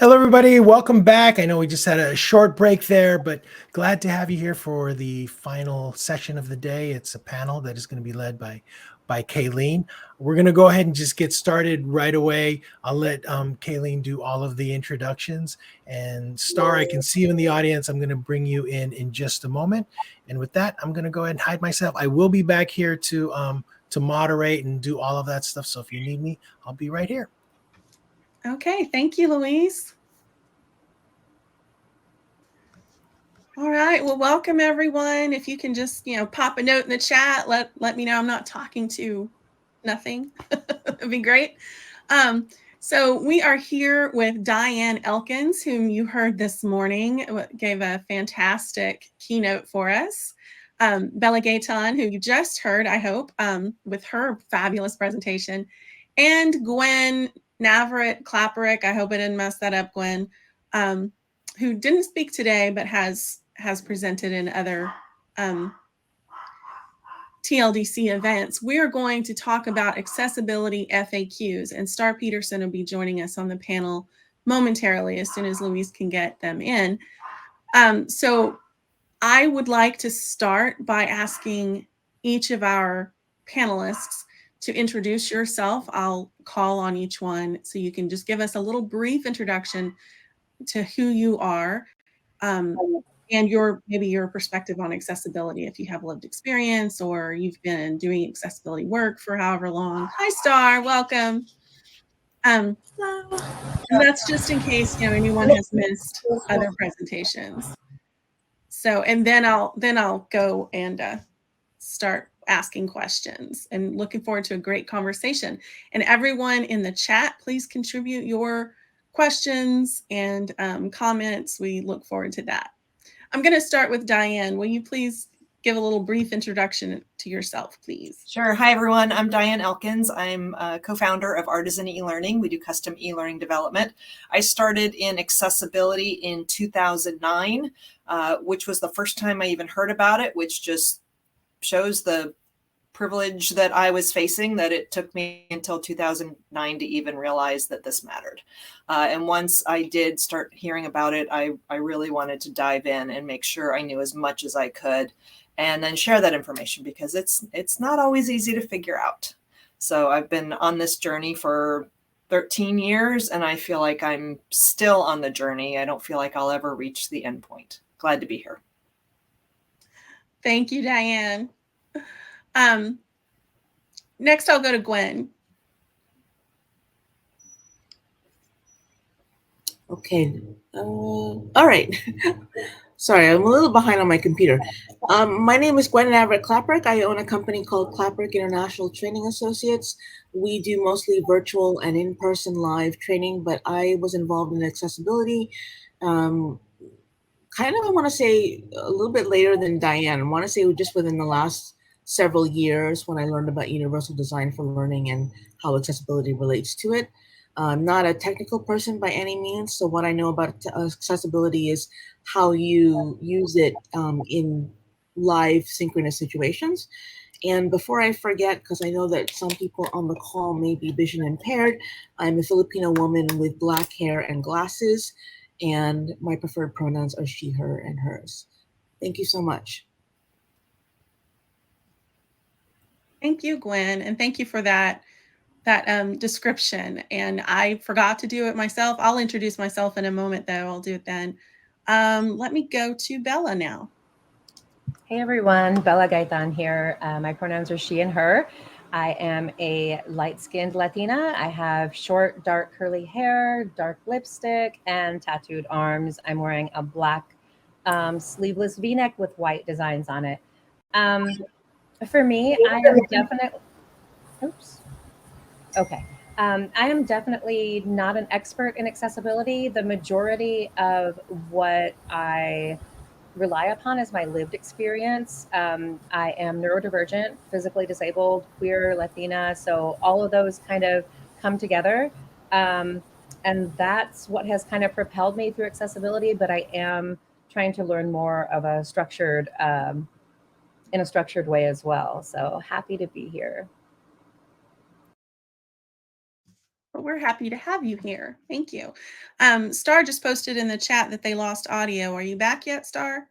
Hello, everybody. Welcome back. I know we just had a short break there, but glad to have you here for the final session of the day. It's a panel that is going to be led by Kayleen. We're going to go ahead and just get started right away. I'll let Kayleen do all of the introductions. And Star, I can see you in the audience. I'm going to bring you in just a moment. And with that, I'm going to go ahead and hide myself. I will be back here to moderate and do all of that stuff. So if you need me, I'll be right here. Okay, thank you, Louise. All right, well, welcome everyone. If you can just, pop a note in the chat, let me know I'm not talking to nothing. That'd be great. So we are here with Diane Elkins, whom you heard this morning, gave a fantastic keynote for us. Bella Gayton, who you just heard, I hope, with her fabulous presentation, and Gwen Navarrete-Klapperick, I hope I didn't mess that up, Gwen, who didn't speak today, but has presented in other TLDC events. We are going to talk about accessibility FAQs, and Star Peterson will be joining us on the panel momentarily as soon as Louise can get them in. So I would like to start by asking each of our panelists to introduce yourself. I'll call on each one so you can just give us a little brief introduction to who you are, and maybe your perspective on accessibility, if you have lived experience or you've been doing accessibility work for however long. Hi, Star, welcome. And that's just in case anyone has missed other presentations. So, and then I'll go and start asking questions, and looking forward to a great conversation. And everyone in the chat, please contribute your questions and comments. We look forward to that. I'm going to start with Diane. Will you please give a little brief introduction to yourself, please? Sure. Hi, everyone. I'm Diane Elkins. I'm a co-founder of Artisan eLearning. We do custom e-learning development. I started in accessibility in 2009, which was the first time I even heard about it, which just shows the privilege that I was facing, that it took me until 2009 to even realize that this mattered. And once I did start hearing about it, I really wanted to dive in and make sure I knew as much as I could, and then share that information, because it's not always easy to figure out. So I've been on this journey for 13 years, and I feel like I'm still on the journey. I don't feel like I'll ever reach the end point. Glad to be here. Thank you, Diane. Next, I'll go to Gwen. Okay. All right. Sorry, I'm a little behind on my computer. My name is Gwen Navarrete-Klapperick. I own a company called Klapperick International Training Associates. We do mostly virtual and in-person live training, but I was involved in accessibility I want to say a little bit later than Diane. I want to say just within the last several years, when I learned about universal design for learning and how accessibility relates to it. I'm not a technical person by any means, so what I know about accessibility is how you use it in live synchronous situations. And before I forget, because I know that some people on the call may be vision impaired, I'm a Filipino woman with black hair and glasses, and my preferred pronouns are she, her, and hers. Thank you so much. Thank you, Gwen, and thank you for that description. And I forgot to do it myself. I'll introduce myself in a moment, though. I'll do it then. Let me go to Bella now. Hey, everyone. Bella Gayton here. My pronouns are she and her. I am a light-skinned Latina. I have short, dark, curly hair, dark lipstick, and tattooed arms. I'm wearing a black sleeveless V-neck with white designs on it. For me, I am definitely... Oops. Okay. I am definitely not an expert in accessibility. The majority of what I rely upon is my lived experience. I am neurodivergent, physically disabled, queer, Latina. So all of those kind of come together. And that's what has kind of propelled me through accessibility. But I am trying to learn more of a structured, in a structured way as well. So happy to be here. but we're happy to have you here. Thank you. Star just posted in the chat that they lost audio. Are you back yet, Star?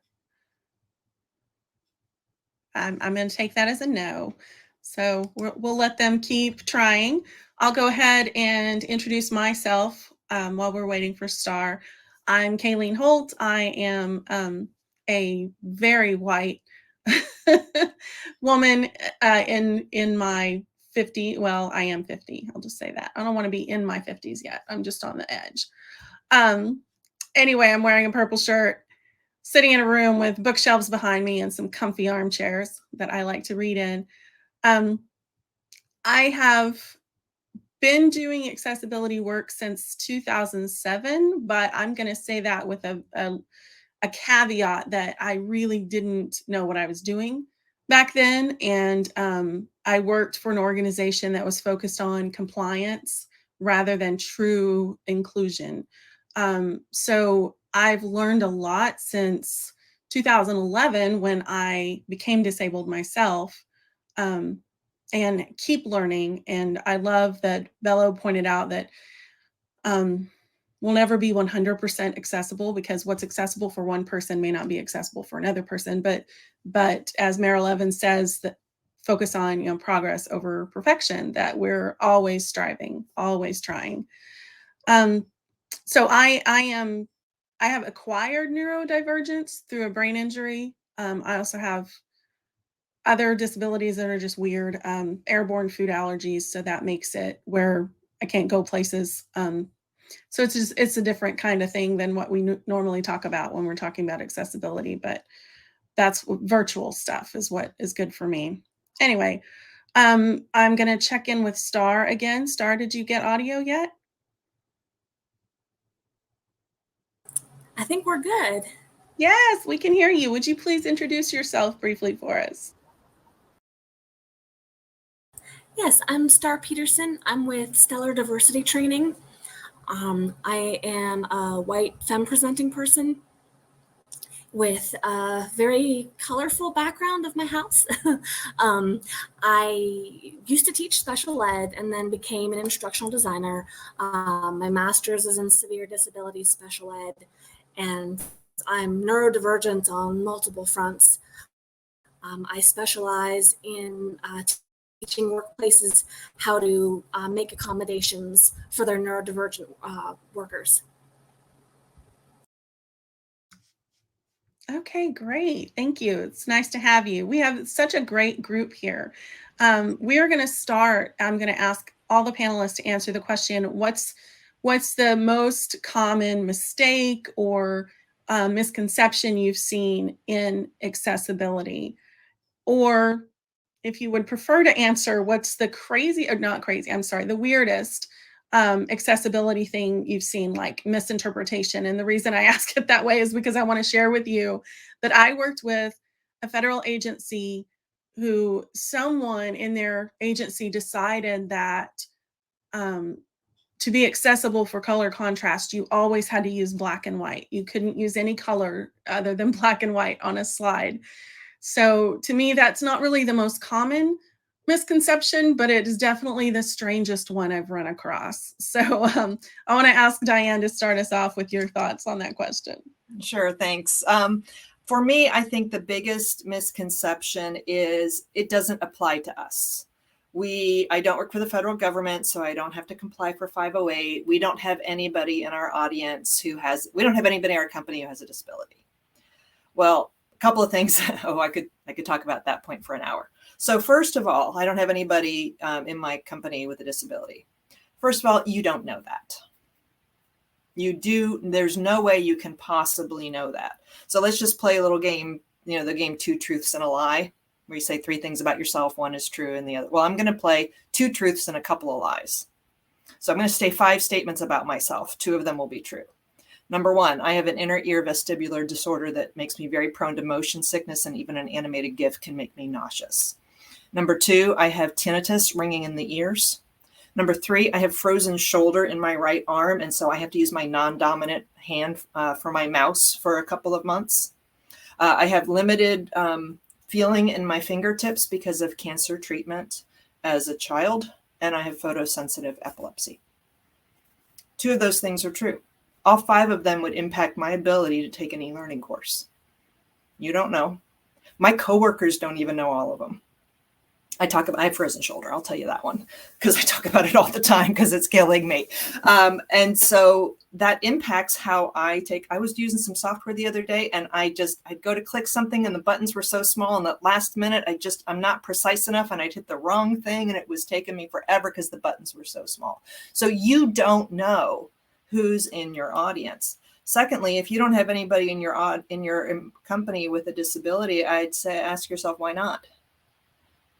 I'm going to take that as a no. So we'll let them keep trying. I'll go ahead and introduce myself while we're waiting for Star. I'm Kayleen Holt. I am a very white woman in my 50. Well, I am 50. I'll just say that. I don't want to be in my 50s yet. I'm just on the edge. Anyway, I'm wearing a purple shirt, sitting in a room with bookshelves behind me and some comfy armchairs that I like to read in. I have been doing accessibility work since 2007, but I'm going to say that with a caveat that I really didn't know what I was doing back then. And I worked for an organization that was focused on compliance rather than true inclusion. So I've learned a lot since 2011 when I became disabled myself, and keep learning. And I love that Bello pointed out that we'll never be 100% accessible, because what's accessible for one person may not be accessible for another person. But as Meryl Evans says, that focus on progress over perfection, that we're always striving, always trying. So I have acquired neurodivergence through a brain injury. I also have other disabilities that are just weird, airborne food allergies. So that makes it where I can't go places. So it's a different kind of thing than what we normally talk about when we're talking about accessibility, but that's virtual stuff is what is good for me. Anyway, I'm going to check in with Star again. Star, did you get audio yet? I think we're good. Yes, we can hear you. Would you please introduce yourself briefly for us? Yes, I'm Star Peterson. I'm with Stellar Diversity Training. I am a white femme presenting person with a very colorful background of my house. I used to teach special ed and then became an instructional designer. My master's is in severe disability special ed, and I'm neurodivergent on multiple fronts. I specialize in teaching workplaces how to make accommodations for their neurodivergent workers. Okay, great. Thank you. It's nice to have you. We have such a great group here. We are going to start. I'm going to ask all the panelists to answer the question, what's the most common mistake or misconception you've seen in accessibility? Or if you would prefer to answer, what's the the weirdest accessibility thing you've seen, like misinterpretation? And the reason I ask it that way is because I want to share with you that I worked with a federal agency who someone in their agency decided that to be accessible for color contrast, you always had to use black and white. You couldn't use any color other than black and white on a slide. So to me, that's not really the most common misconception, but it is definitely the strangest one I've run across. So I want to ask Diane to start us off with your thoughts on that question. Sure, thanks. For me, I think the biggest misconception is it doesn't apply to us. I don't work for the federal government, so I don't have to comply for 508. We don't have anybody in our audience we don't have anybody in our company who has a disability. Well, couple of things. I could talk about that point for an hour. So first of all, I don't have anybody in my company with a disability. First of all, you don't know that. There's no way you can possibly know that. So let's just play a little game, the game 2 Truths and a Lie, where you say 3 things about yourself, 1 is true and the other. Well, I'm going to play 2 truths and a couple of lies. So I'm going to say 5 statements about myself. 2 of them will be true. Number 1, I have an inner ear vestibular disorder that makes me very prone to motion sickness, and even an animated GIF can make me nauseous. Number 2, I have tinnitus, ringing in the ears. Number 3, I have frozen shoulder in my right arm, and so I have to use my non-dominant hand for my mouse for a couple of months. I have limited feeling in my fingertips because of cancer treatment as a child, and I have photosensitive epilepsy. 2 of those things are true. All 5 of them would impact my ability to take an e-learning course. You don't know. My coworkers don't even know all of them. I have frozen shoulder. I'll tell you that one because I talk about it all the time because it's killing me. And so that impacts how I was using some software the other day, and I'd go to click something and the buttons were so small, and the last minute I'm not precise enough, and I'd hit the wrong thing, and it was taking me forever because the buttons were so small. So you don't know who's in your audience. Secondly, if you don't have anybody in your company with a disability, I'd say ask yourself, why not?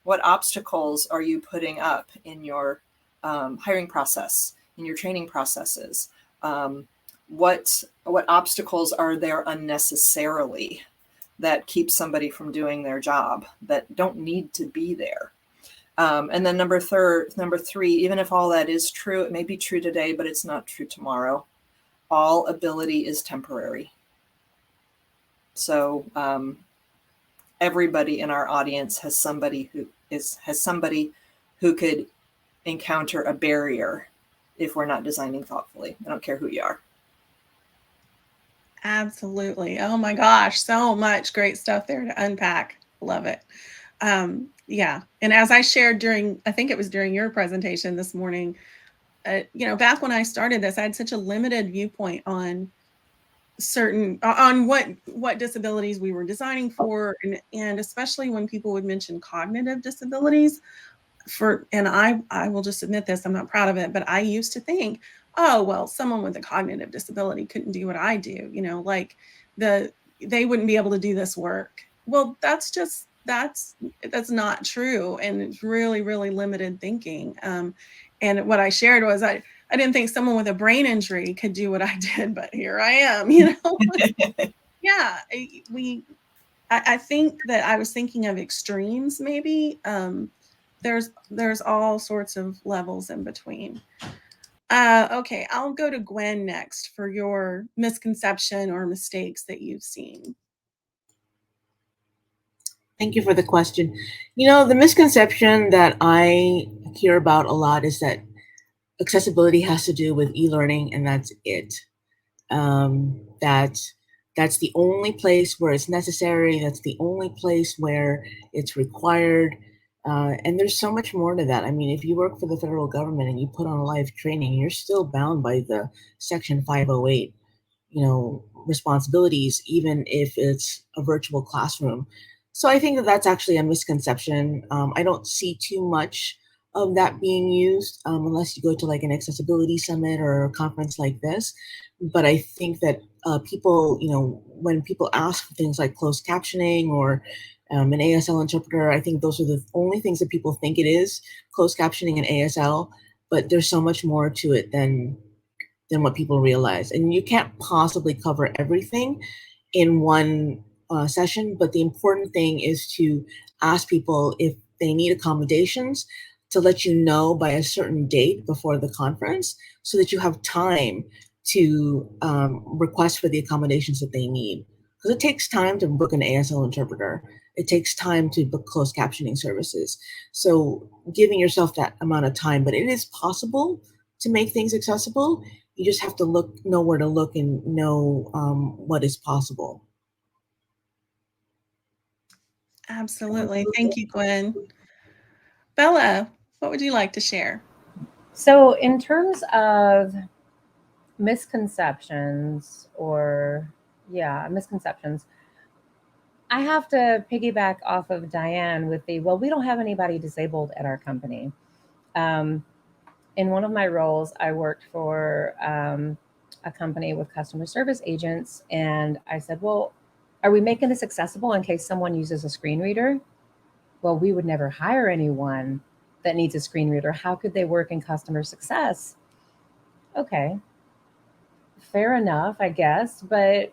What obstacles are you putting up in your hiring process, in your training processes? What obstacles are there unnecessarily that keep somebody from doing their job that don't need to be there? And then number 3, even if all that is true, it may be true today, but it's not true tomorrow. All ability is temporary. So everybody in our audience has somebody who could encounter a barrier if we're not designing thoughtfully. I don't care who you are. Absolutely. Oh my gosh, so much great stuff there to unpack. Love it. Yeah. And as I shared I think it was during your presentation this morning, back when I started this, I had such a limited viewpoint on what disabilities we were designing for, and especially when people would mention cognitive disabilities. And I will just admit this, I'm not proud of it, but I used to think, oh well, someone with a cognitive disability couldn't do what I do, like they wouldn't be able to do this work. Well, that's not true, and it's really, really limited thinking. And what I shared was I didn't think someone with a brain injury could do what I did, but here I am, Yeah, I think that I was thinking of extremes, maybe. There's all sorts of levels in between. Okay, I'll go to Gwen next for your misconception or mistakes that you've seen. Thank you for the question. The misconception that I hear about a lot is that accessibility has to do with e-learning, and that's it. That's the only place where it's necessary. That's the only place where it's required. And there's so much more to that. I mean, if you work for the federal government and you put on live training, you're still bound by the Section 508, responsibilities, even if it's a virtual classroom. So I think that that's actually a misconception. I don't see too much of that being used unless you go to like an accessibility summit or a conference like this. But I think that people, when people ask for things like closed captioning or an ASL interpreter, I think those are the only things that people think it is, closed captioning and ASL. But there's so much more to it than what people realize. And you can't possibly cover everything in one session. But the important thing is to ask people if they need accommodations, to let you know by a certain date before the conference so that you have time to request for the accommodations that they need. Because it takes time to book an ASL interpreter. It takes time to book closed captioning services. So giving yourself that amount of time, but it is possible to make things accessible. You just have to know where to look and know what is possible. Absolutely. Thank you, Gwen. Bella, what would you like to share? So in terms of misconceptions, I have to piggyback off of Diane with we don't have anybody disabled at our company. In one of my roles, I worked for a company with customer service agents, and I said, well, are we making this accessible in case someone uses a screen reader? Well, we would never hire anyone that needs a screen reader. How could they work in customer success? Okay, fair enough, I guess. But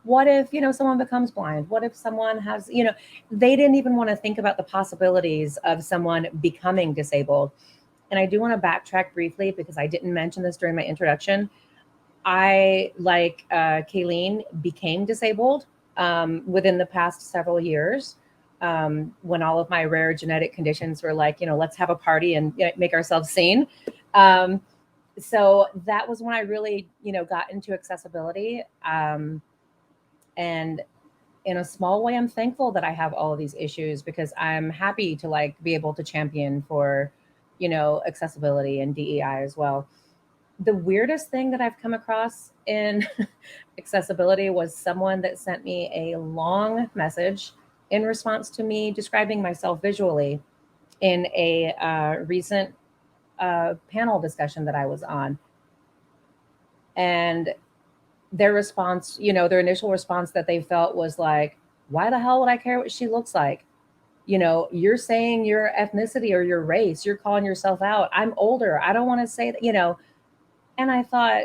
what if, someone becomes blind? What if someone has, they didn't even want to think about the possibilities of someone becoming disabled. And I do want to backtrack briefly because I didn't mention this during my introduction. I, like Kayleen, became disabled within the past several years when all of my rare genetic conditions were like, let's have a party and make ourselves seen. So that was when I really, got into accessibility. And in a small way, I'm thankful that I have all of these issues, because I'm happy to like be able to champion for, accessibility and DEI as well. The weirdest thing that I've come across in accessibility was someone that sent me a long message in response to me describing myself visually in a recent panel discussion that I was on. And their response, their initial response that they felt was like, why the hell would I care what she looks like? You're saying your ethnicity or your race, you're calling yourself out. I'm older. I don't want to say that. And I thought,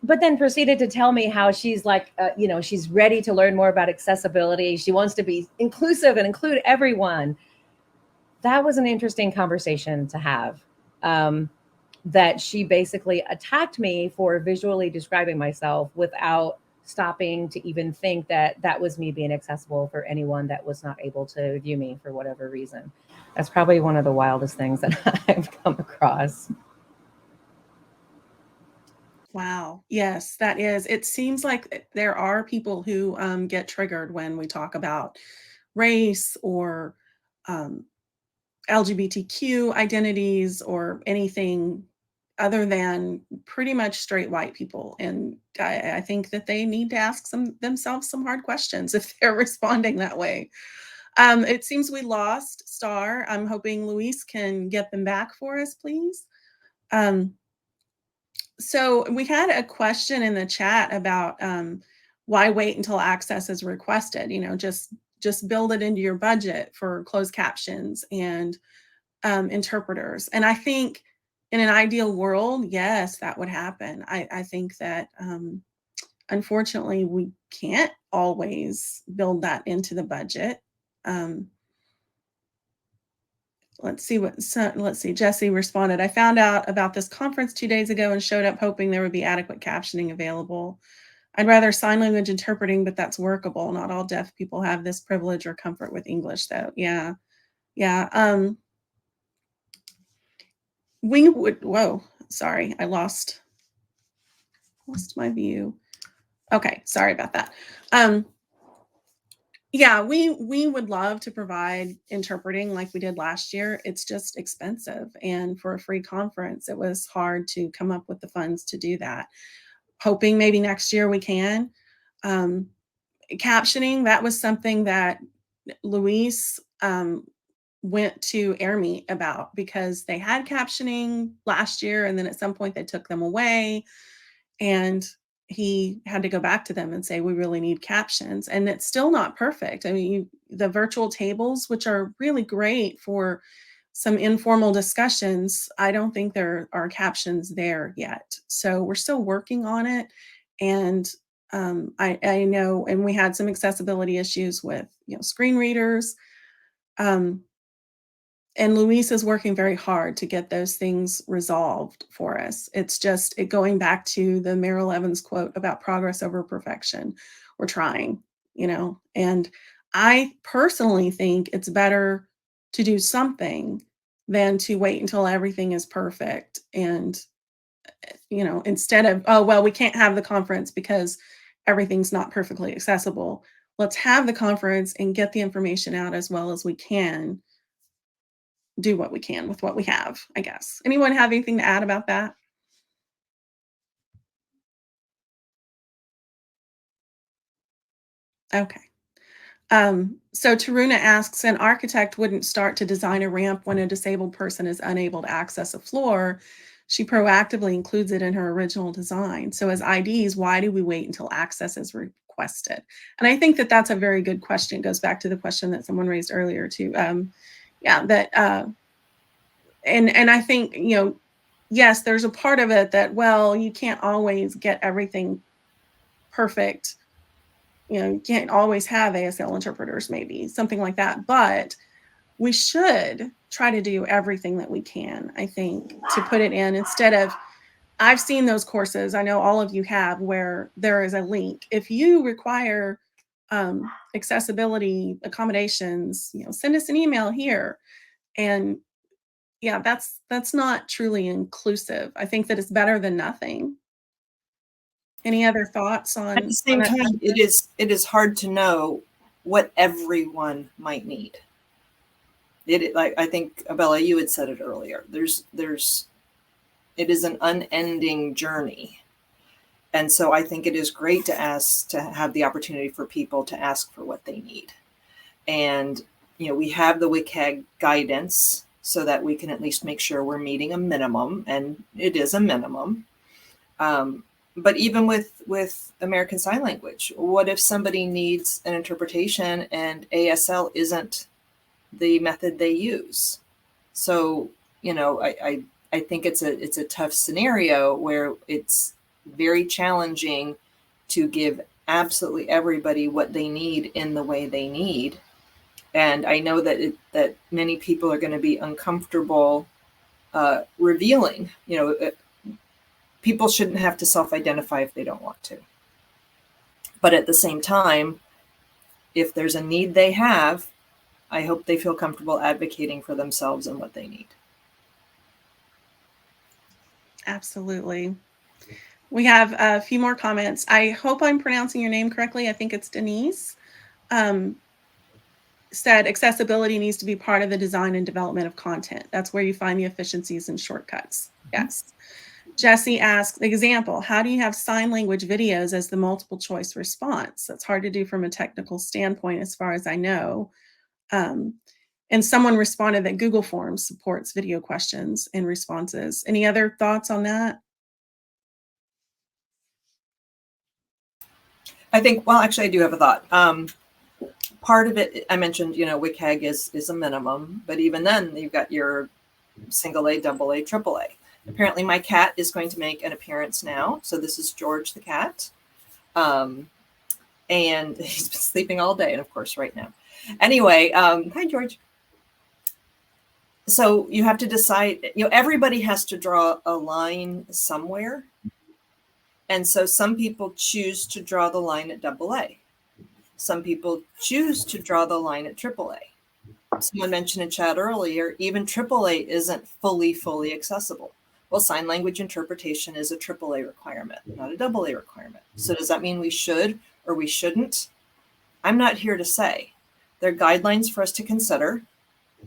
but then proceeded to tell me how she's like, she's ready to learn more about accessibility. She wants to be inclusive and include everyone. That was an interesting conversation to have. That she basically attacked me for visually describing myself without stopping to even think that that was me being accessible for anyone that was not able to view me for whatever reason. That's probably one of the wildest things that I've come across. Wow. Yes, that is. It seems like there are people who get triggered when we talk about race or LGBTQ identities or anything other than pretty much straight white people. And I think that they need to ask themselves some hard questions if they're responding that way. It seems we lost Star. I'm hoping Luis can get them back for us, please. So we had a question in the chat about why wait until access is requested. Just build it into your budget for closed captions and interpreters. And I think in an ideal world, yes, that would happen. I think that unfortunately we can't always build that into the budget. Let's see. Jesse responded, I found out about this conference 2 days ago and showed up hoping there would be adequate captioning available. I'd rather sign language interpreting, but that's workable. Not all deaf people have this privilege or comfort with English, though. Yeah. We would, whoa, sorry, I lost my view. Okay, sorry about that. Yeah, we would love to provide interpreting like we did last year. It's just expensive. And for a free conference, it was hard to come up with the funds to do that. Hoping maybe next year we can. Captioning, that was something that Luis went to AirMeet about, because they had captioning last year and then at some point they took them away. And he had to go back to them and say, we really need captions. And it's still not perfect. I mean, the virtual tables, which are really great for some informal discussions, I don't think there are captions there yet. So we're still working on it. And I know, and we had some accessibility issues with, screen readers. And Luis is working very hard to get those things resolved for us. It's just going back to the Meryl Evans quote about progress over perfection. We're trying, and I personally think it's better to do something than to wait until everything is perfect. And, instead of, oh, well, we can't have the conference because everything's not perfectly accessible. Let's have the conference and get the information out as well as we can. Do what we can with what we have, I guess. Anyone have anything to add about that? Okay. So Taruna asks, an architect wouldn't start to design a ramp when a disabled person is unable to access a floor. She proactively includes it in her original design. So as IDs, why do we wait until access is requested? And I think that that's a very good question. It goes back to the question that someone raised earlier too. And I think, yes, there's a part of it that, well, you can't always get everything perfect. You can't always have ASL interpreters, maybe something like that. But we should try to do everything that we can, I think, to put it in instead of, I've seen those courses, I know all of you have, where there is a link. If you require accessibility accommodations, send us an email here. And yeah, that's not truly inclusive. I think that it's better than nothing. Any other thoughts on At the same that? time, it is hard to know what everyone might need. Like I think Abella, you had said it earlier. It is an unending journey. And so I think it is great to have the opportunity for people to ask for what they need. And, we have the WCAG guidance so that we can at least make sure we're meeting a minimum, and it is a minimum. But even with American Sign Language, what if somebody needs an interpretation and ASL isn't the method they use? So, I think it's a tough scenario where it's very challenging to give absolutely everybody what they need in the way they need. And I know that many people are going to be uncomfortable revealing. People shouldn't have to self-identify if they don't want to. But at the same time, if there's a need they have, I hope they feel comfortable advocating for themselves and what they need. Absolutely. We have a few more comments. I hope I'm pronouncing your name correctly. I think it's Denise. Said accessibility needs to be part of the design and development of content. That's where you find the efficiencies and shortcuts. Yes. Jesse asked, example, how do you have sign language videos as the multiple choice response? That's hard to do from a technical standpoint, as far as I know. And someone responded that Google Forms supports video questions and responses. Any other thoughts on that? I think, well, actually, I do have a thought. Part of it, I mentioned, WCAG is a minimum, but even then, you've got your single A, double A, triple A. Apparently, my cat is going to make an appearance now. So this is George the cat. And he's been sleeping all day, and of course, right now. Anyway, hi, George. So you have to decide, everybody has to draw a line somewhere. And so some people choose to draw the line at double A. Some people choose to draw the line at triple A. Someone mentioned in chat earlier, even triple A isn't fully accessible. Well, sign language interpretation is a triple A requirement, not a double A requirement. So does that mean we should or we shouldn't? I'm not here to say. There are guidelines for us to consider,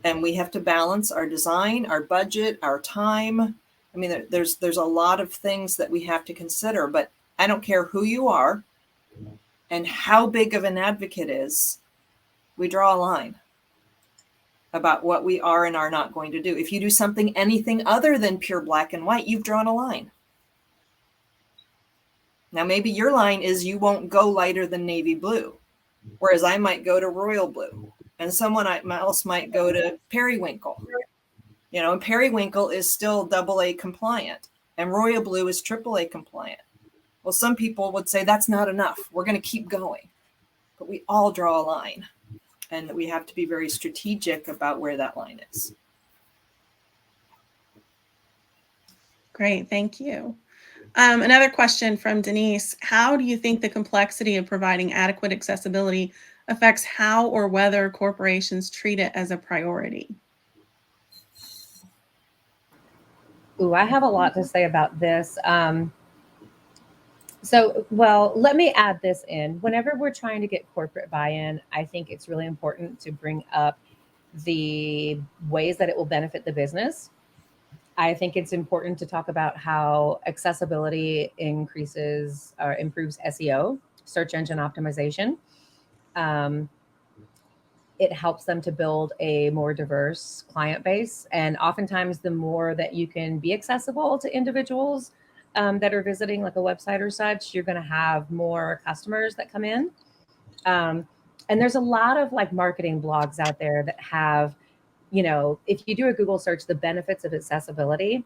and we have to balance our design, our budget, our time. I mean, there's a lot of things that we have to consider, but I don't care who you are and how big of an advocate is, we draw a line about what we are and are not going to do. If you do something, anything other than pure black and white, you've drawn a line. Now, maybe your line is you won't go lighter than navy blue, whereas I might go to royal blue, and someone else might go to periwinkle. And periwinkle is still double A compliant, and royal blue is triple A compliant. Well, some people would say that's not enough. We're going to keep going. But we all draw a line, and we have to be very strategic about where that line is. Great, thank you. Another question from Denise. How do you think the complexity of providing adequate accessibility affects how or whether corporations treat it as a priority? Ooh, I have a lot to say about this. Well, let me add this in. Whenever we're trying to get corporate buy-in, I think it's really important to bring up the ways that it will benefit the business. I think it's important to talk about how accessibility increases or improves SEO, search engine optimization. It helps them to build a more diverse client base. And oftentimes, the more that you can be accessible to individuals that are visiting like a website or such, you're going to have more customers that come in. And there's a lot of like marketing blogs out there that have, if you do a Google search, the benefits of accessibility,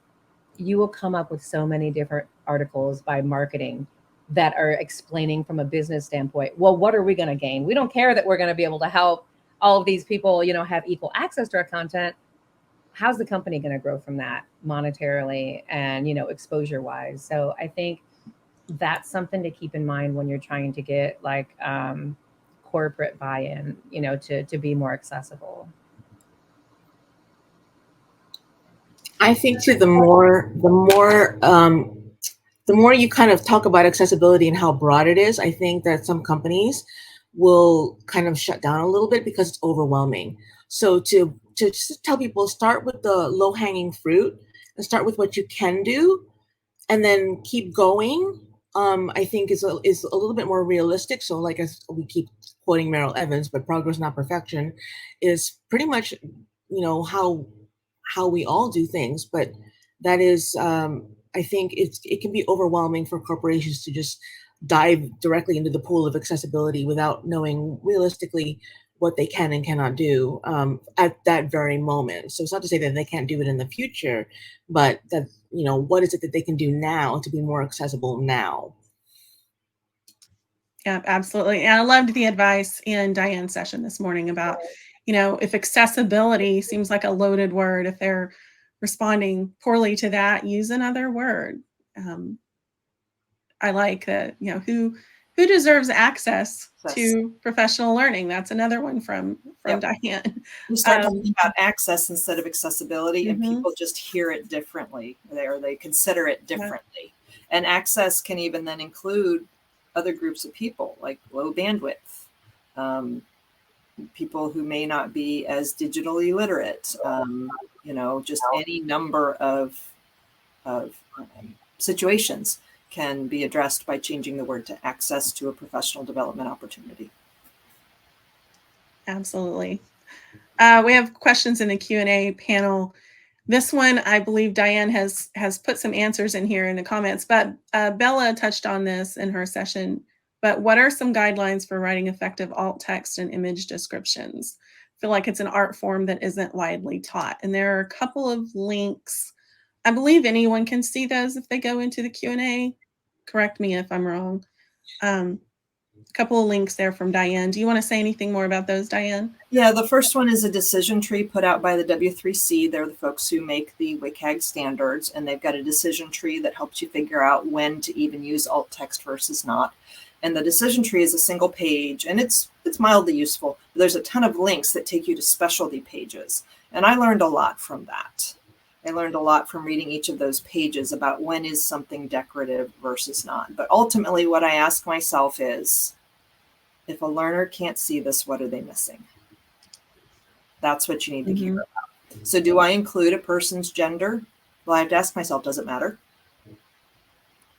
you will come up with so many different articles by marketing that are explaining from a business standpoint, well, what are we going to gain? We don't care that we're going to be able to help all of these people, have equal access to our content. How's the company going to grow from that monetarily and, exposure wise? So I think that's something to keep in mind when you're trying to get like corporate buy-in, to be more accessible. I think too, the more you kind of talk about accessibility and how broad it is, I think that some companies will kind of shut down a little bit because it's overwhelming. So to just tell people, start with the low hanging fruit and start with what you can do, and then keep going. I think is a little bit more realistic. So, like, as we keep quoting Meryl Evans, but progress, not perfection, is pretty much, how we all do things. But that is, I think it can be overwhelming for corporations to just dive directly into the pool of accessibility without knowing realistically what they can and cannot do at that very moment. So it's not to say that they can't do it in the future, but that, what is it that they can do now to be more accessible now? Yeah, absolutely. And I loved the advice in Diane's session this morning about, if accessibility seems like a loaded word, if they're responding poorly to that, use another word. I like that, who deserves access to professional learning? That's another one from Diane. You start talking about access instead of accessibility, and people just hear it differently, or they consider it differently. And access can even then include other groups of people, like low bandwidth, people who may not be as digitally literate, just any number of situations can be addressed by changing the word to access to a professional development opportunity. Absolutely. We have questions in the Q&A panel. This one, I believe Diane has put some answers in here in the comments, but Bella touched on this in her session. But what are some guidelines for writing effective alt text and image descriptions? I feel like it's an art form that isn't widely taught. And there are a couple of links. I believe anyone can see those if they go into the Q&A. Correct me if I'm wrong. A couple of links there from Diane. Do you want to say anything more about those, Diane? Yeah, the first one is a decision tree put out by the W3C. They're the folks who make the WCAG standards, and they've got a decision tree that helps you figure out when to even use alt text versus not. And the decision tree is a single page, and it's mildly useful. There's a ton of links that take you to specialty pages, and I learned a lot from that. I learned a lot from reading each of those pages about when is something decorative versus not. But ultimately, what I ask myself is, if a learner can't see this, what are they missing? That's what you need to care about. So do I include a person's gender? Well, I have to ask myself, does it matter?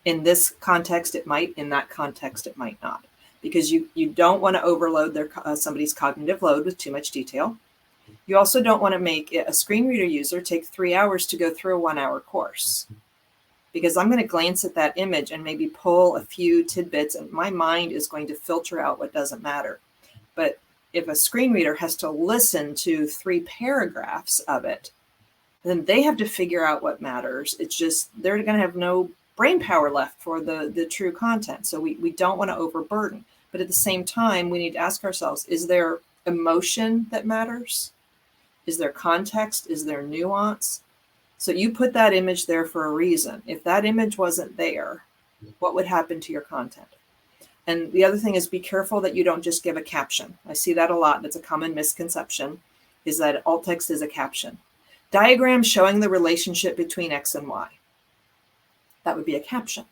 In this context, it might. In that context, it might not. Because you don't want to overload somebody's cognitive load with too much detail. You also don't want to make a screen reader user take 3 hours to go through a 1-hour course. Because I'm going to glance at that image and maybe pull a few tidbits, and my mind is going to filter out what doesn't matter. But if a screen reader has to listen to 3 paragraphs of it, then they have to figure out what matters. It's just they're going to have no brain power left for the true content. So we don't want to overburden. But at the same time, we need to ask ourselves, is there emotion that matters? Is there context? Is there nuance? So you put that image there for a reason. If that image wasn't there, what would happen to your content? And the other thing is, be careful that you don't just give a caption. I see that a lot. That's a common misconception, is that alt text is a caption. Diagram showing the relationship between X and Y. That would be a caption.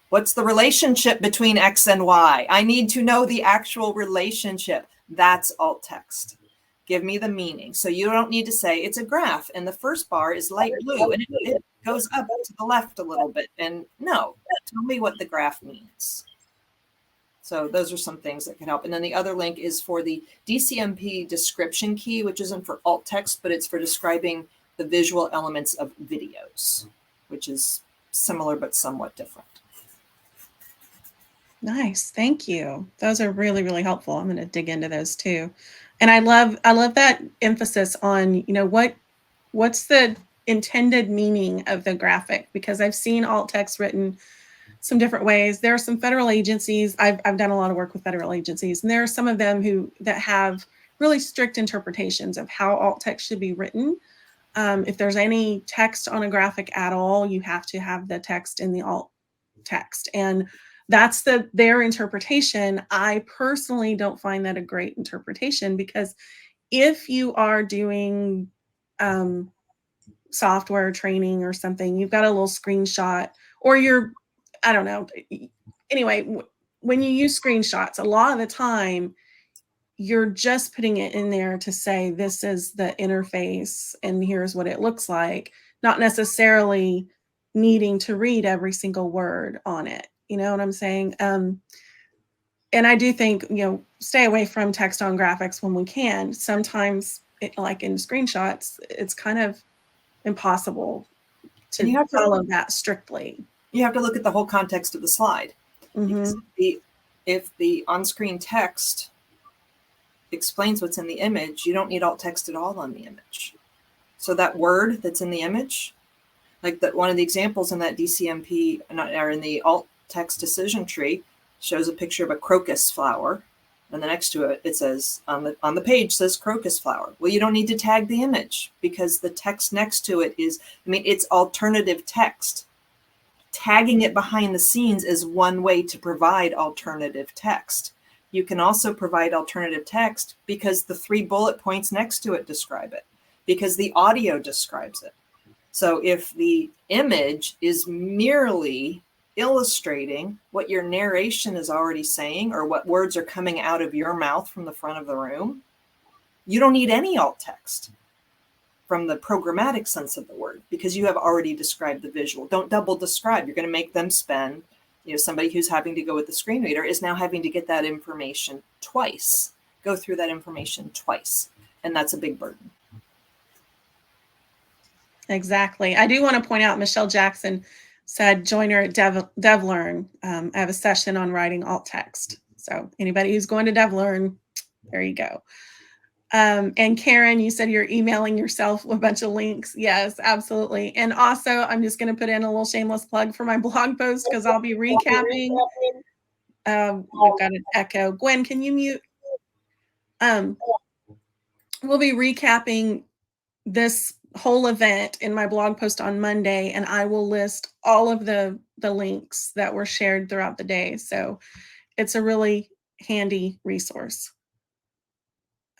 What's the relationship between X and Y? I need to know the actual relationship. That's alt text. Give me the meaning. So you don't need to say it's a graph and the first bar is light blue and it goes up to the left a little bit. And no, tell me what the graph means. So those are some things that can help. And then the other link is for the DCMP description key, which isn't for alt text, but it's for describing the visual elements of videos, which is similar but somewhat different. Nice. Thank you. Those are really, really helpful. I'm going to dig into those too. And I love that emphasis on, what's the intended meaning of the graphic, because I've seen alt text written some different ways. There are some federal agencies, I've done a lot of work with federal agencies, and there are some of them that have really strict interpretations of how alt text should be written. If there's any text on a graphic at all, you have to have the text in the alt text. And that's their interpretation. I personally don't find that a great interpretation, because if you are doing software training or something, you've got a little screenshot, or I don't know. Anyway, when you use screenshots, a lot of the time you're just putting it in there to say, this is the interface and here's what it looks like, not necessarily needing to read every single word on it. You know what I'm saying? And I do think, stay away from text on graphics when we can. Sometimes, like in screenshots, it's kind of impossible to follow that strictly. You have to look at the whole context of the slide. Because if the on-screen text explains what's in the image, you don't need alt text at all on the image. So that word that's in the image, like one of the examples in that DCMP, or in the alt text decision tree, shows a picture of a crocus flower, and then next to it, it says on the page says crocus flower. Well, you don't need to tag the image because the text next to it is, it's alternative text. Tagging it behind the scenes is one way to provide alternative text. You can also provide alternative text because the 3 bullet points next to it describe it, because the audio describes it. So if the image is merely illustrating what your narration is already saying, or what words are coming out of your mouth from the front of the room, you don't need any alt text from the programmatic sense of the word, because you have already described the visual. Don't double describe. You're going to make them spend, somebody who's having to go with the screen reader is now having to get that information twice, go through that information twice. And that's a big burden. Exactly. I do want to point out, Michelle Jackson said, join her at DevLearn. I have a session on writing alt text. So anybody who's going to DevLearn, there you go. And Karen, you said you're emailing yourself a bunch of links. Yes, absolutely. And also, I'm just going to put in a little shameless plug for my blog post, because I'll be recapping. We've got an echo. Gwen, can you mute? We'll be recapping this whole event in my blog post on Monday, and I will list all of the links that were shared throughout the day. So it's a really handy resource.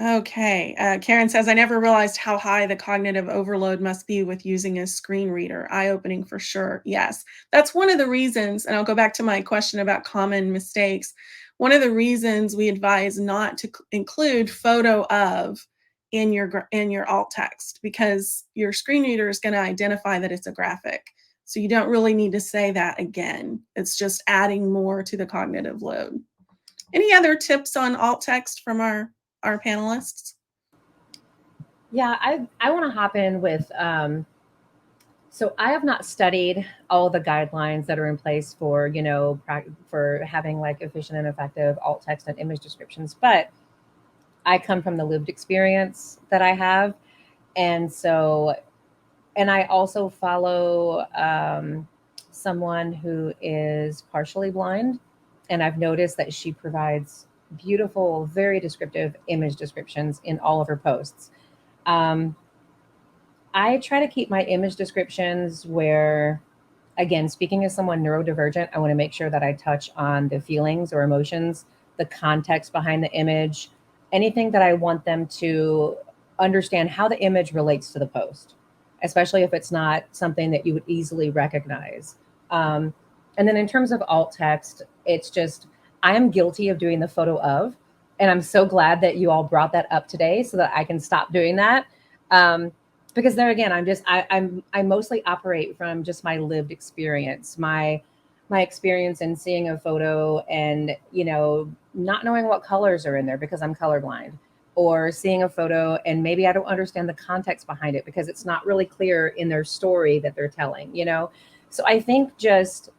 Okay. Karen says, I never realized how high the cognitive overload must be with using a screen reader. Eye-opening for sure. Yes. That's one of the reasons, and I'll go back to my question about common mistakes. One of the reasons we advise not to include photo of in your alt text, because your screen reader is going to identify that it's a graphic. So you don't really need to say that again. It's just adding more to the cognitive load. Any other tips on alt text from our panelists? Yeah, I want to hop in with, so I have not studied all the guidelines that are in place for, for having like efficient and effective alt text and image descriptions, but I come from the lived experience that I have. And so, and I also follow someone who is partially blind, and I've noticed that she provides beautiful, very descriptive image descriptions in all of her posts. I try to keep my image descriptions where, again, speaking as someone neurodivergent, I want to make sure that I touch on the feelings or emotions, the context behind the image, anything that I want them to understand how the image relates to the post, especially if it's not something that you would easily recognize. And then in terms of alt text, it's just, I am guilty of doing the photo of, and I'm so glad that you all brought that up today so that I can stop doing that. Because there again, I mostly operate from just my lived experience, my experience in seeing a photo and, not knowing what colors are in there because I'm colorblind, or seeing a photo and maybe I don't understand the context behind it because it's not really clear in their story that they're telling, So I think just,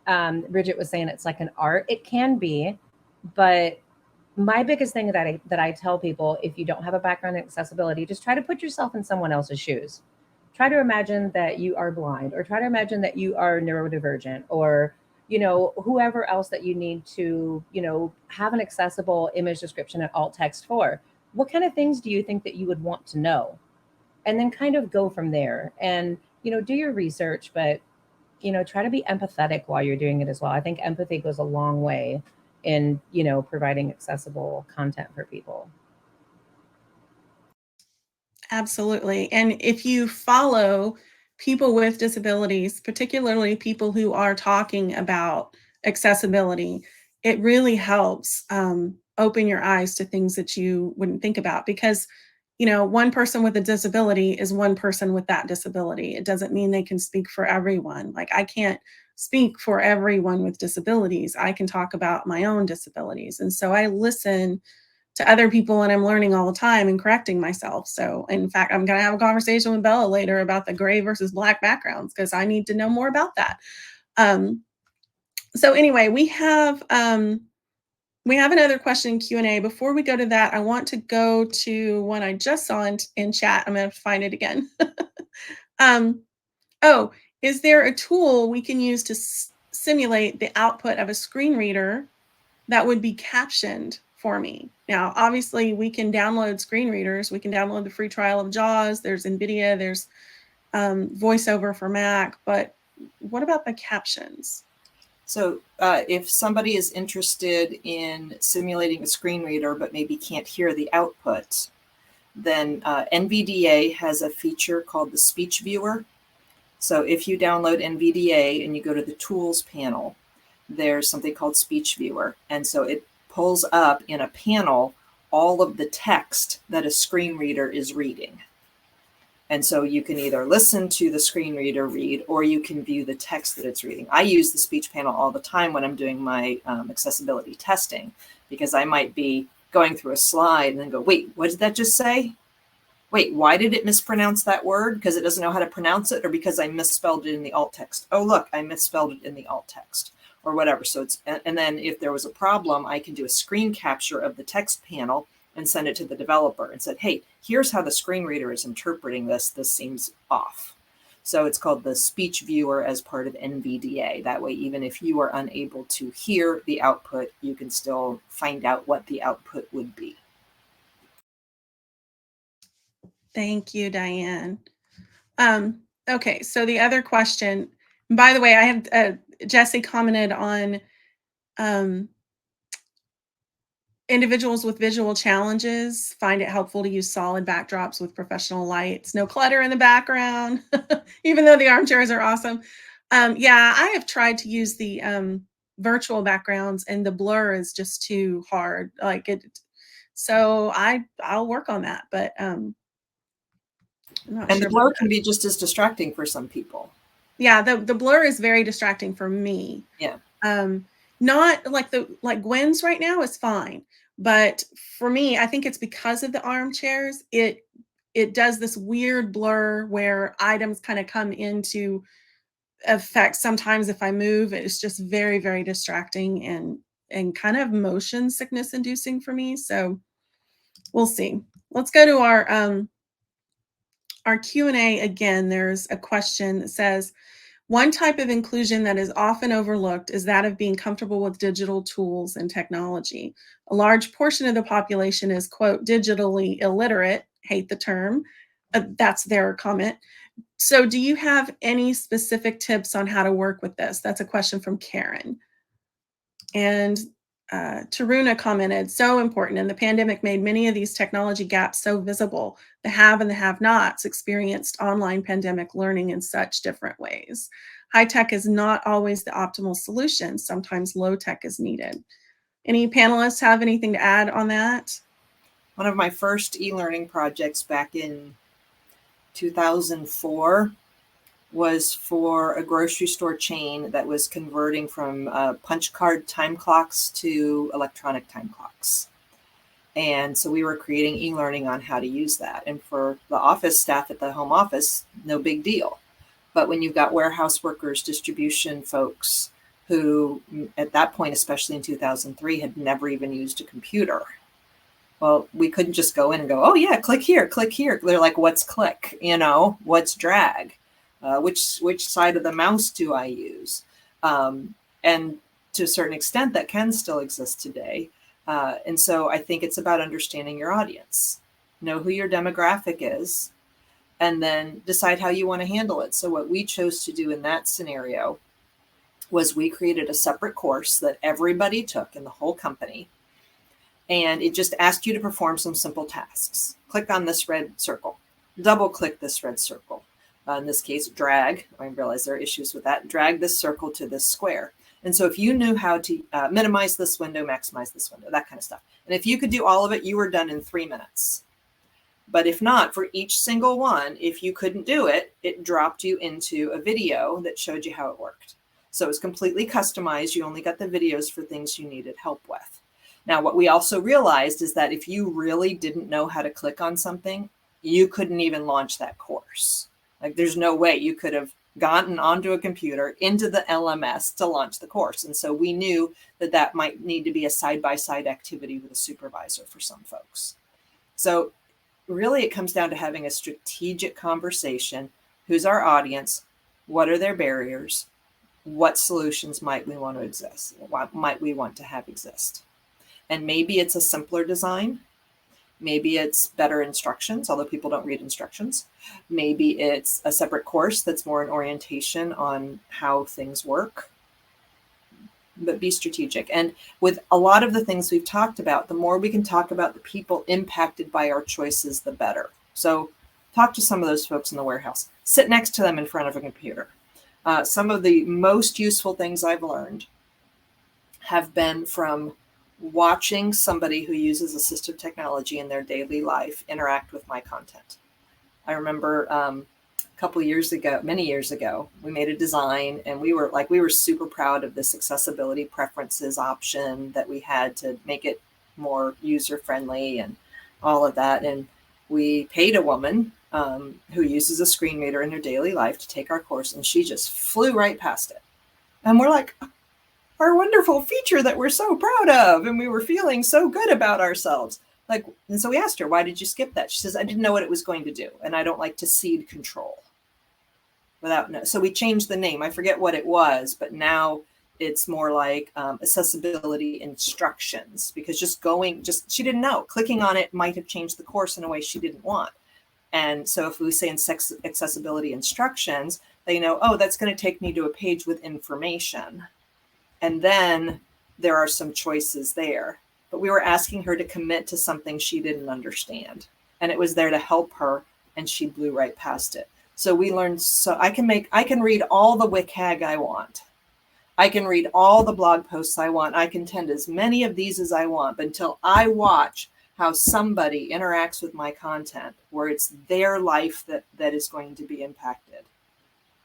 Bridget was saying it's like an art. It can be, but my biggest thing that I tell people, if you don't have a background in accessibility, just try to put yourself in someone else's shoes. Try to imagine that you are blind, or try to imagine that you are neurodivergent, or, whoever else that you need to, have an accessible image description and alt text for. What kind of things do you think that you would want to know? And then kind of go from there and, do your research, but, try to be empathetic while you're doing it as well. I think empathy goes a long way in, providing accessible content for people. Absolutely. And if you follow people with disabilities, particularly people who are talking about accessibility, it really helps open your eyes to things that you wouldn't think about, because one person with a disability is one person with that disability. It doesn't mean they can speak for everyone. Like, I can't speak for everyone with disabilities. I can talk about my own disabilities. And so I listen to other people, and I'm learning all the time and correcting myself. So in fact, I'm going to have a conversation with Bella later about the gray versus black backgrounds, because I need to know more about that. So anyway, we have another question in Q&A. Before we go to that, I want to go to one I just saw in chat. I'm going to find it again. Oh, is there a tool we can use to simulate the output of a screen reader that would be captioned for me? Now, obviously, we can download screen readers. We can download the free trial of JAWS. There's NVIDIA. There's VoiceOver for Mac. But what about the captions? So if somebody is interested in simulating a screen reader but maybe can't hear the output, then NVDA has a feature called the speech viewer. So if you download NVDA and you go to the tools panel, there's something called speech viewer. And so it pulls up in a panel all of the text that a screen reader is reading. And so you can either listen to the screen reader read, or you can view the text that it's reading. I use the speech panel all the time when I'm doing my accessibility testing, because I might be going through a slide and then go, wait, what did that just say? Wait, why did it mispronounce that word? Because it doesn't know how to pronounce it, or because I misspelled it in the alt text? Oh, look, I misspelled it in the alt text, or whatever. So it's, and then if there was a problem, I can do a screen capture of the text panel and send it to the developer and said, hey, here's how the screen reader is interpreting this. This seems off. So it's called the speech viewer as part of NVDA. That way, even if you are unable to hear the output, you can still find out what the output would be. Thank you, Diane. Okay, so the other question, by the way, I have Jesse commented on individuals with visual challenges find it helpful to use solid backdrops with professional lights, no clutter in the background, even though the armchairs are awesome. Yeah, I have tried to use the virtual backgrounds, and the blur is just too hard. Like it, so I'll work on that, but I'm not and sure. The blur can be just as distracting for some people. Yeah, the blur is very distracting for me. Yeah. Not like Gwen's right now is fine, but for me, I think it's because of the armchairs. It does this weird blur where items kind of come into effect. Sometimes if I move, it's just very, very distracting and kind of motion sickness inducing for me. So we'll see. Let's go to our Q&A again. There's a question that says, one type of inclusion that is often overlooked is that of being comfortable with digital tools and technology. A large portion of the population is, quote, digitally illiterate, hate the term. That's their comment. So do you have any specific tips on how to work with this? That's a question from Karen. And Taruna commented, so important. And the pandemic made many of these technology gaps so visible. The have and the have-nots experienced online pandemic learning in such different ways. High tech is not always the optimal solution. Sometimes low tech is needed. Any panelists have anything to add on that? One of my first e-learning projects back in 2004 was for a grocery store chain that was converting from punch card time clocks to electronic time clocks. And so we were creating e-learning on how to use that. And for the office staff at the home office, no big deal. But when you've got warehouse workers, distribution folks who at that point, especially in 2003, had never even used a computer. Well, we couldn't just go in and go, oh yeah, click here, click here. They're like, what's click? What's drag? Which side of the mouse do I use? And to a certain extent, that can still exist today. And so I think it's about understanding your audience, know who your demographic is, and then decide how you want to handle it. So what we chose to do in that scenario was we created a separate course that everybody took in the whole company. And it just asked you to perform some simple tasks. Click on this red circle. double click this red circle. In this case, drag, I realize there are issues with that, drag this circle to this square. And so if you knew how to minimize this window, maximize this window, that kind of stuff. And if you could do all of it, you were done in 3 minutes. But if not, for each single one, if you couldn't do it, it dropped you into a video that showed you how it worked. So it was completely customized. You only got the videos for things you needed help with. Now, what we also realized is that if you really didn't know how to click on something, you couldn't even launch that course. Like there's no way you could have gotten onto a computer into the LMS to launch the course. And so we knew that that might need to be a side-by-side activity with a supervisor for some folks. So really it comes down to having a strategic conversation. Who's our audience? What are their barriers? What solutions might we want to exist? What might we want to have exist? And maybe it's a simpler design. Maybe it's better instructions, although people don't read instructions. Maybe it's a separate course that's more an orientation on how things work. But be strategic. And with a lot of the things we've talked about, the more we can talk about the people impacted by our choices, the better. So talk to some of those folks in the warehouse. Sit next to them in front of a computer. Some of the most useful things I've learned have been from watching somebody who uses assistive technology in their daily life interact with my content. I remember a couple years ago, many years ago, we made a design and we were super proud of this accessibility preferences option that we had to make it more user-friendly and all of that. And we paid a woman who uses a screen reader in her daily life to take our course, and she just flew right past it. And we're like, our wonderful feature that we're so proud of, and we were feeling so good about ourselves. And so we asked her, why did you skip that? She says, I didn't know what it was going to do, and I don't like to cede control without no. So we changed the name. I forget what it was, but now it's more like accessibility instructions, because she didn't know. Clicking on it might have changed the course in a way she didn't want. And so if we say accessibility instructions, they know, oh, that's going to take me to a page with information. And then there are some choices there. But we were asking her to commit to something she didn't understand. And it was there to help her, and she blew right past it. So we learned, so I can read all the WCAG I want. I can read all the blog posts I want. I can attend as many of these as I want, but until I watch how somebody interacts with my content, where it's their life that is going to be impacted,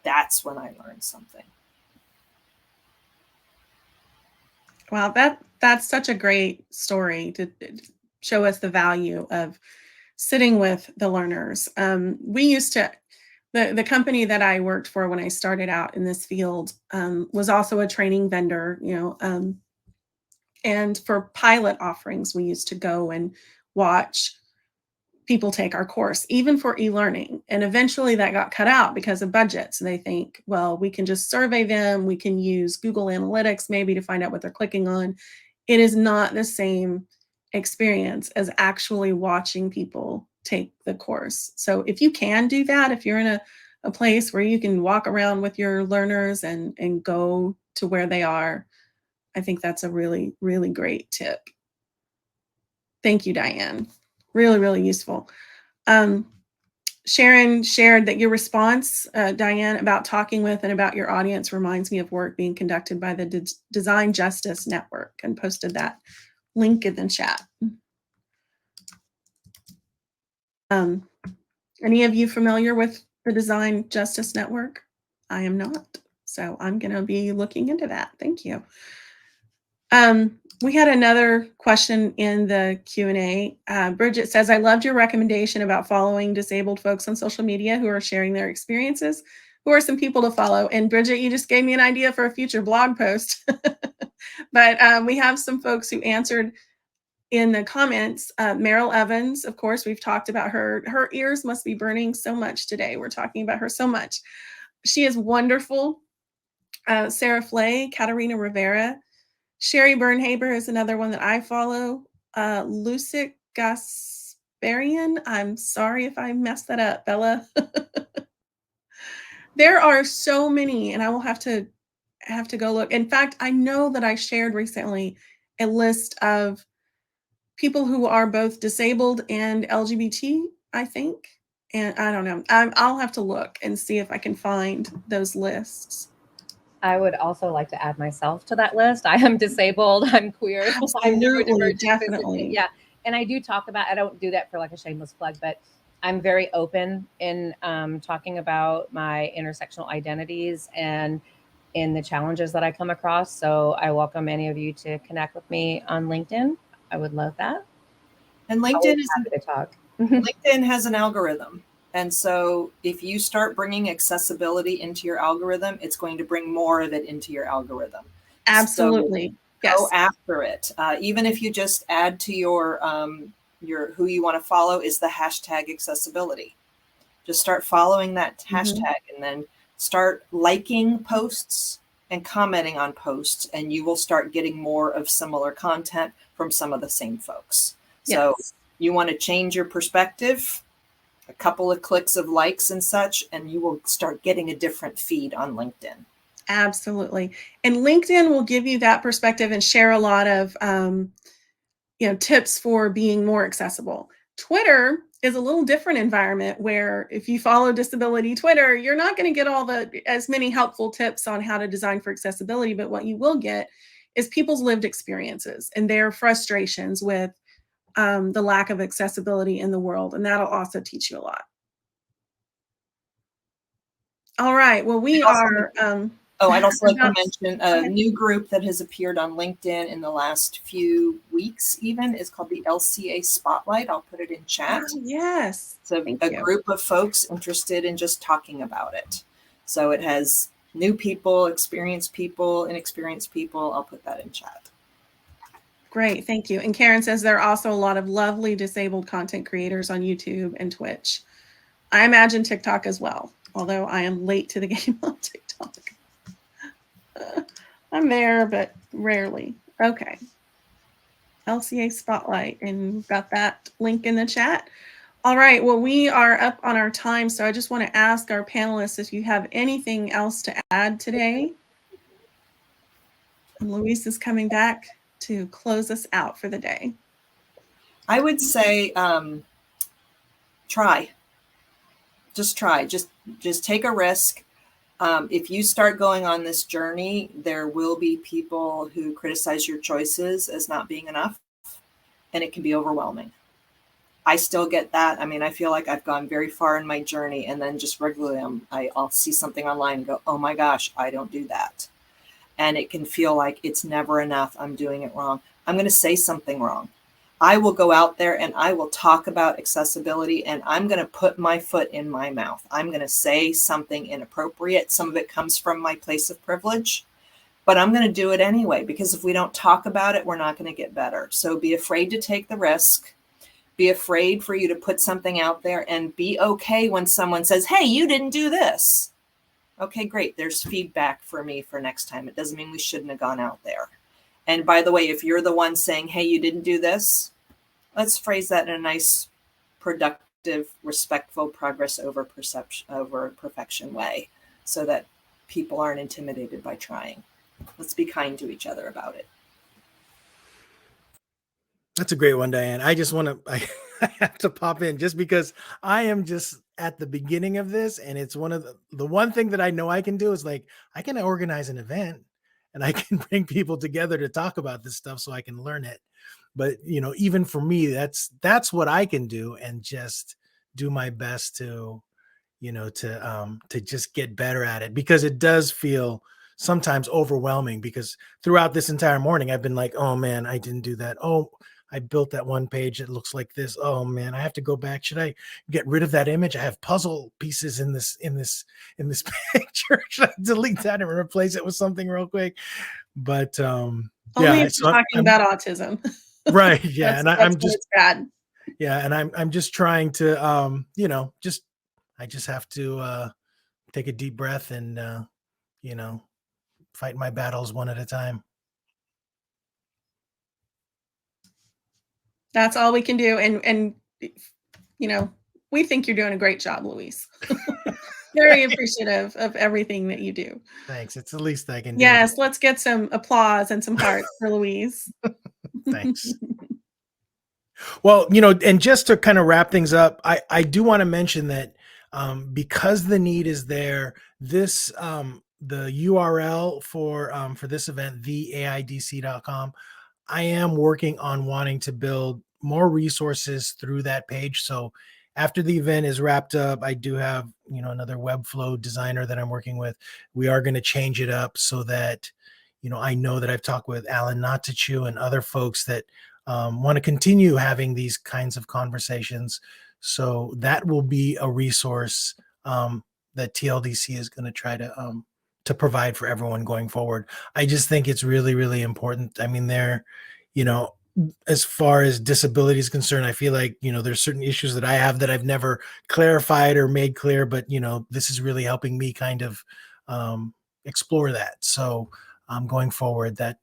that's when I learned something. Wow, that's such a great story to show us the value of sitting with the learners. We used to, the company that I worked for when I started out in this field was also a training vendor, and for pilot offerings, we used to go and watch people take our course, even for e-learning. And eventually that got cut out because of budgets. And they think, well, we can just survey them. We can use Google Analytics maybe to find out what they're clicking on. It is not the same experience as actually watching people take the course. So if you can do that, if you're in a place where you can walk around with your learners and go to where they are, I think that's a really, really great tip. Thank you, Diane. Really, really useful. Sharon shared that your response, Diane, about talking with and about your audience reminds me of work being conducted by the Design Justice Network, and posted that link in the chat. Any of you familiar with the Design Justice Network? I am not, so I'm going to be looking into that. Thank you. We had another question in the Q&A. Bridget says, I loved your recommendation about following disabled folks on social media who are sharing their experiences. Who are some people to follow? And Bridget, you just gave me an idea for a future blog post. But we have some folks who answered in the comments. Meryl Evans, of course, we've talked about her. Her ears must be burning so much today. We're talking about her so much. She is wonderful. Sarah Flay, Katarina Rivera, Sherry Bernhaber is another one that I follow. Lucic Gasparian. I'm sorry if I messed that up, Bella. There are so many, and I will have to go look. In fact, I know that I shared recently a list of people who are both disabled and LGBT, I think. And I don't know. I'll have to look and see if I can find those lists. I would also like to add myself to that list. I am disabled. I'm queer. I'm Absolutely, neurodivergent. definitely. Yeah. And I do talk about, I don't do that for like a shameless plug, but I'm very open in talking about my intersectional identities and in the challenges that I come across. So I welcome any of you to connect with me on LinkedIn. I would love that. And LinkedIn is happy to talk. LinkedIn has an algorithm. And so if you start bringing accessibility into your algorithm, it's going to bring more of it into your algorithm. Absolutely. So yes. go after it. Even if you just add to your who you want to follow is the hashtag accessibility. Just start following that hashtag and then start liking posts and commenting on posts, and you will start getting more of similar content from some of the same folks. So you want to change your perspective, a couple of clicks of likes and such, and you will start getting a different feed on LinkedIn. Absolutely. And LinkedIn will give you that perspective and share a lot of tips for being more accessible. Twitter is a little different environment where if you follow disability Twitter, you're not going to get as many helpful tips on how to design for accessibility, but what you will get is people's lived experiences and their frustrations with the lack of accessibility in the world. And that'll also teach you a lot. All right. Well, we are. I'd also like to mention a new group that has appeared on LinkedIn in the last few weeks even is called the LCA Spotlight. I'll put it in chat. Oh, yes. It's a group of folks interested in just talking about it. So it has new people, experienced people, inexperienced people. I'll put that in chat. Great. Thank you. And Karen says there are also a lot of lovely disabled content creators on YouTube and Twitch. I imagine TikTok as well, although I am late to the game on TikTok. I'm there, but rarely. Okay. LCA Spotlight, and we've got that link in the chat. All right. Well, we are up on our time, so I just want to ask our panelists if you have anything else to add today. And Louise is coming back to close us out for the day. I would say try. Just try. Just take a risk. If you start going on this journey, there will be people who criticize your choices as not being enough, and it can be overwhelming. I still get that. I mean, I feel like I've gone very far in my journey, and then just regularly I'll see something online and go, oh my gosh, I don't do that. And it can feel like it's never enough. I'm doing it wrong. I'm going to say something wrong. I will go out there and I will talk about accessibility, and I'm going to put my foot in my mouth. I'm going to say something inappropriate. Some of it comes from my place of privilege, but I'm going to do it anyway, because if we don't talk about it, we're not going to get better. So be afraid to take the risk. Be afraid for you to put something out there, and be okay when someone says, hey, you didn't do this. Okay, great. There's feedback for me for next time. It doesn't mean we shouldn't have gone out there. And by the way, if you're the one saying, hey, you didn't do this, let's phrase that in a nice, productive, respectful, progress over perfection way, so that people aren't intimidated by trying. Let's be kind to each other about it. That's a great one, Diane. I just want to, I have to pop in just because I am just at the beginning of this. And it's one of the one thing that I know I can do is like, I can organize an event and I can bring people together to talk about this stuff so I can learn it. But, even for me, that's what I can do, and just do my best to just get better at it, because it does feel sometimes overwhelming, because throughout this entire morning, I've been like, oh man, I didn't do that. Oh, I built that one page. It looks like this. Oh man, I have to go back. Should I get rid of that image? I have puzzle pieces in this picture. Should I delete that and replace it with something real quick? But only if you're talking about autism. Right. Yeah. And I'm just it's bad. Yeah. And I'm just trying to I just have to take a deep breath and fight my battles one at a time. That's all we can do. And we think you're doing a great job, Louise. Very appreciative of everything that you do. Thanks. It's the least I can do. Yes, let's get some applause and some hearts for Louise. Thanks. Well, you know, and just to kind of wrap things up, I do want to mention that because the need is there, this the URL for this event, theaidc.com, I am working on wanting to build more resources through that page. So after the event is wrapped up, I do have, you know, another Webflow designer that I'm working with. We are going to change it up so that, you know, I know that I've talked with Alan Natachu and other folks that want to continue having these kinds of conversations. So that will be a resource that TLDC is going to try to provide for everyone going forward. I just think it's really, really important. I mean, you know, as far as disability is concerned, I feel like, you know, there's certain issues that I have that I've never clarified or made clear, but, you know, this is really helping me kind of explore that. So going forward, that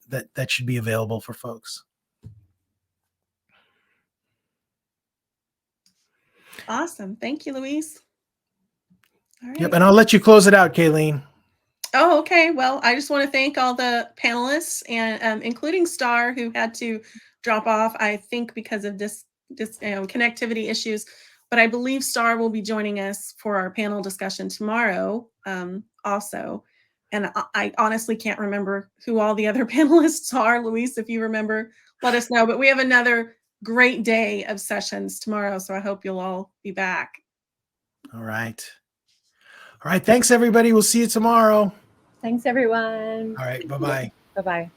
should be available for folks. Awesome. Thank you, Luis. All right. Yep. And I'll let you close it out, Kayleen. Oh, okay. Well, I just want to thank all the panelists and including Star, who had to drop off, I think, because of this connectivity issues. But I believe Star will be joining us for our panel discussion tomorrow also. And I honestly can't remember who all the other panelists are. Luis, if you remember, let us know. But we have another great day of sessions tomorrow, so I hope you'll all be back. All right. All right. Thanks, everybody. We'll see you tomorrow. Thanks, everyone. All right. Bye-bye. Bye-bye.